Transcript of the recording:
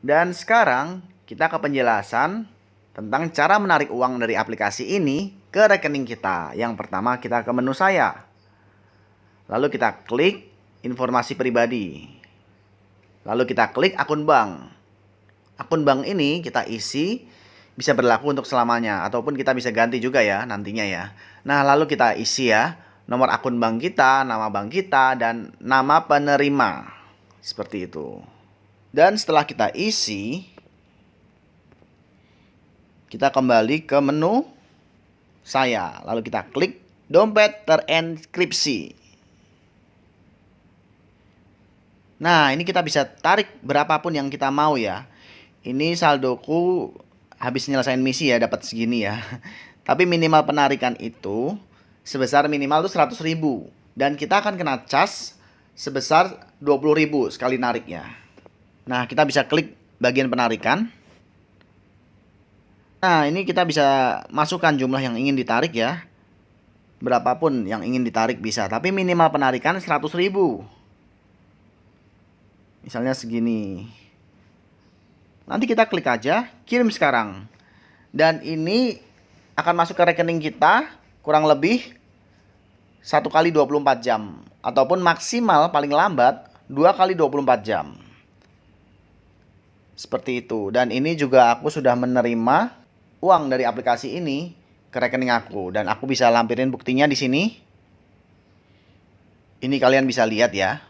Dan sekarang kita ke penjelasan tentang cara menarik uang dari aplikasi ini ke rekening kita. Yang pertama kita ke menu saya. Lalu kita klik informasi pribadi. Lalu kita klik akun bank. Akun bank ini kita isi bisa berlaku untuk selamanya ataupun kita bisa ganti juga ya nantinya ya. Nah, lalu kita isi ya nomor akun bank kita, nama bank kita, dan nama penerima. Seperti itu. Dan setelah kita isi, kita kembali ke menu saya. Lalu kita klik dompet terenkripsi. Nah, ini kita bisa tarik berapapun yang kita mau ya. Ini saldoku habis nyelesain misi ya, dapat segini ya. Tapi minimal penarikan itu sebesar minimal tuh 100.000. Dan kita akan kena cas sebesar 20.000 sekali nariknya. Nah, kita bisa klik bagian penarikan. Nah, ini kita bisa masukkan jumlah yang ingin ditarik ya. Berapapun yang ingin ditarik bisa. Tapi minimal penarikan 100.000. Misalnya segini. Nanti kita klik aja, kirim sekarang. Dan ini akan masuk ke rekening kita kurang lebih 1 kali 24 jam. Ataupun maksimal paling lambat 2 kali 24 jam. Seperti itu. Dan ini juga aku sudah menerima uang dari aplikasi ini ke rekening aku. Dan aku bisa lampirin buktinya di sini. Ini kalian bisa lihat ya.